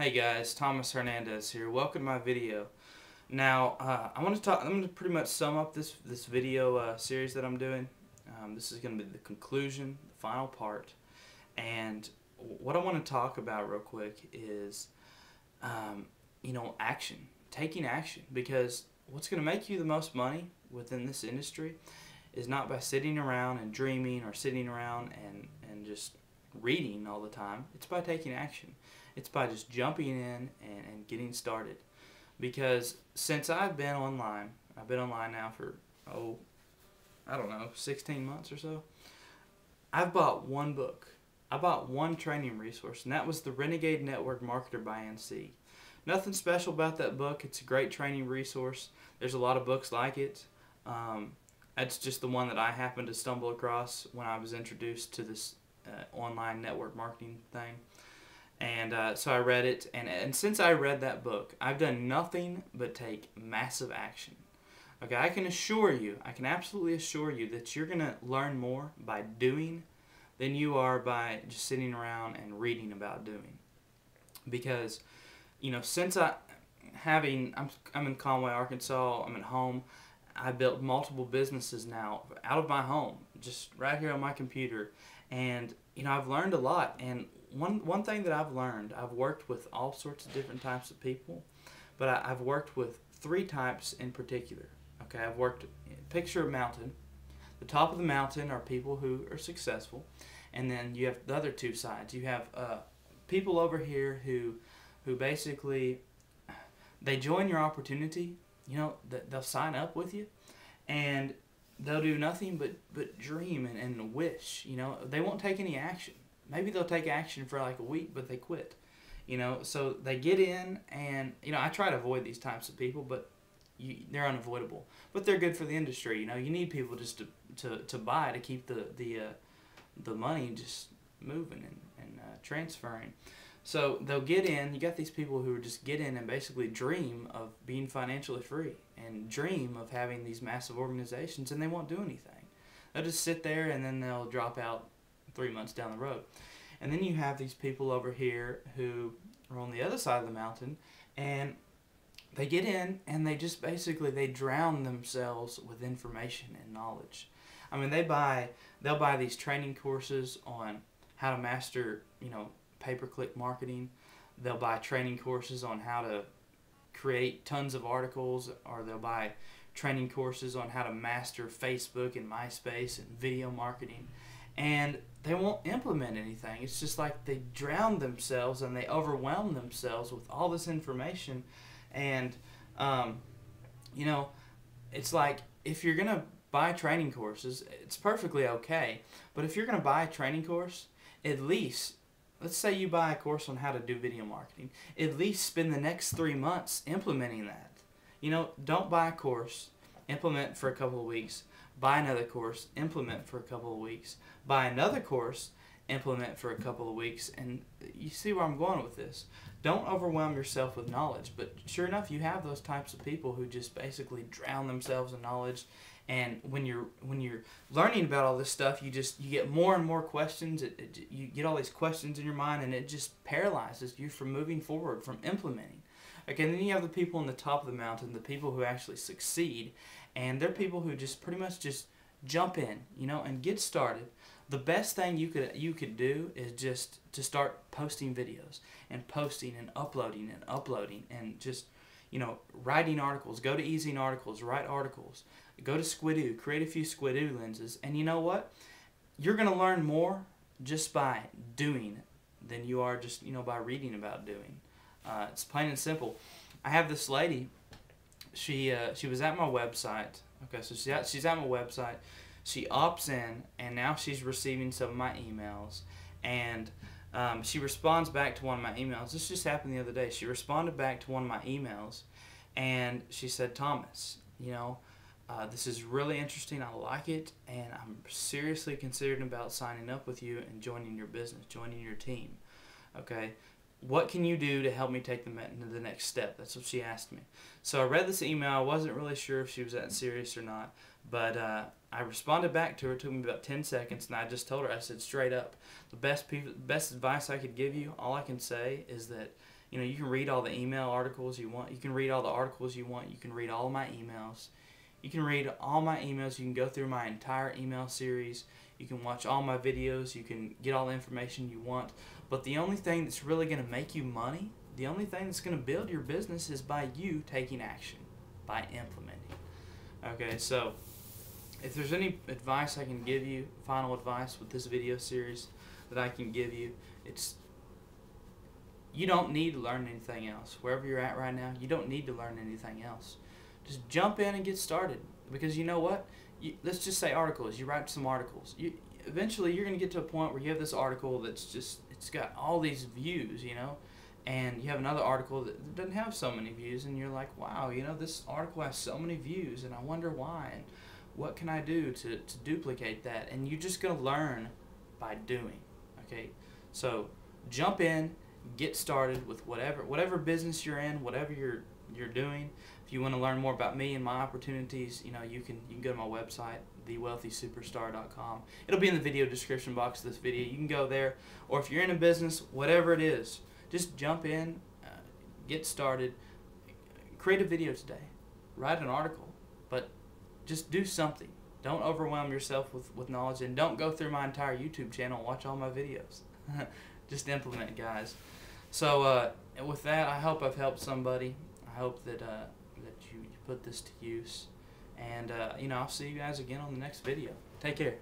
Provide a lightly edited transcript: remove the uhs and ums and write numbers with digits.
Hey guys, Thomas Hernandez here. Welcome to my video. Now, I'm going to pretty much sum up this video series that I'm doing. This is going to be the conclusion, the final part. And what I want to talk about real quick is, action. Taking action. Because what's going to make you the most money within this industry is not by sitting around and dreaming or sitting around and just reading all the time. It's by taking action. It's by just jumping in and getting started. Because since I've been online now for, I don't know, 16 months or so, I've bought one book. I bought one training resource, and that was the Renegade Network Marketer by NC. Nothing special about that book. It's a great training resource. There's a lot of books like it. That's just the one that I happened to stumble across when I was introduced to this online network marketing thing. And so I read it, and since I read that book, I've done nothing but take massive action. Okay, I can absolutely assure you that you're going to learn more by doing than you are by just sitting around and reading about doing. Because, since I'm in Conway, Arkansas, I'm at home, I built multiple businesses now out of my home, just right here on my computer. And, I've learned a lot. And one thing that I've learned, I've worked with all sorts of different types of people, but I've worked with three types in particular. Okay, picture a mountain. The top of the mountain are people who are successful, and then you have the other two sides. You have people over here who basically, they join your opportunity. They'll sign up with you, and they'll do nothing but dream and wish. They won't take any action. Maybe they'll take action for like a week, but they quit. So they get in, and I try to avoid these types of people, but they're unavoidable. But they're good for the industry. You need people just to buy to keep the money just moving and transferring. So they'll get in. You got these people who just get in and basically dream of being financially free and dream of having these massive organizations, and they won't do anything. They'll just sit there, and then they'll drop out 3 months down the road. And then you have these people over here who are on the other side of the mountain, and they get in and they just basically they drown themselves with information and knowledge. I mean, they'll buy these training courses on how to master, pay-per-click marketing. They'll buy training courses on how to create tons of articles, or they'll buy training courses on how to master Facebook and MySpace and video marketing. And they won't implement anything. It's just like they drown themselves and they overwhelm themselves with all this information. And, it's like if you're going to buy training courses, it's perfectly okay. But if you're going to buy a training course, at least, let's say you buy a course on how to do video marketing, at least spend the next 3 months implementing that. Don't buy a course, implement for a couple of weeks, buy another course, implement for a couple of weeks, buy another course, implement for a couple of weeks, and you see where I'm going with this. Don't overwhelm yourself with knowledge, but sure enough, you have those types of people who just basically drown themselves in knowledge, and when you're learning about all this stuff, you get more and more questions. You get all these questions in your mind, and it just paralyzes you from moving forward, from implementing. Okay, and then you have the people on the top of the mountain, the people who actually succeed, and they're people who just pretty much just jump in, and get started. The best thing you could do is just to start posting videos and posting and uploading and just, writing articles. Go to Easy Articles, write articles. Go to Squidoo, create a few Squidoo lenses, and you know what? You're going to learn more just by doing than you are just, by reading about doing. It's plain and simple. I have this lady. She was at my website. Okay, so she's at my website. She opts in, and now she's receiving some of my emails. And she responds back to one of my emails. This just happened the other day. She responded back to one of my emails, and she said, "Thomas, this is really interesting. I like it, and I'm seriously considering about signing up with you and joining your business, joining your team. Okay, what can you do to help me take the next step?" That's what she asked me. So I read this email. I wasn't really sure if she was that serious or not, but I responded back to her. It took me about 10 seconds, and I just told her, I said straight up, the best advice I could give you, all I can say is that You know, you can read all the email articles you want. You can read all the articles you want. You can read all my emails. You can read all my emails. You can go through my entire email series. You can watch all my videos. You can get all the information you want. But the only thing that's really going to make you money, the only thing that's going to build your business is by you taking action, by implementing. Okay, so if there's any advice I can give you, final advice with this video series that I can give you, it's you don't need to learn anything else. Wherever you're at right now, you don't need to learn anything else. Just jump in and get started. Because you know what? Let's just say articles. You write some articles. Eventually, you're going to get to a point where you have this article that's just, it's got all these views, you know, and you have another article that doesn't have so many views, and you're like, wow, you know, this article has so many views, and I wonder why, and what can I do to duplicate that? And you're just going to learn by doing, okay? So jump in, get started with whatever business you're in, whatever you're doing. If you want to learn more about me and my opportunities, you know, you can go to my website, thewealthysuperstar.com. It'll be in the video description box of this video. You can go there, or if you're in a business, whatever it is, just jump in, get started, create a video today, write an article, but just do something. Don't overwhelm yourself with knowledge, and don't go through my entire YouTube channel and watch all my videos. Just implement, guys. So with that, I hope I've helped somebody. I hope that you put this to use. And you know, I'll see you guys again on the next video. Take care.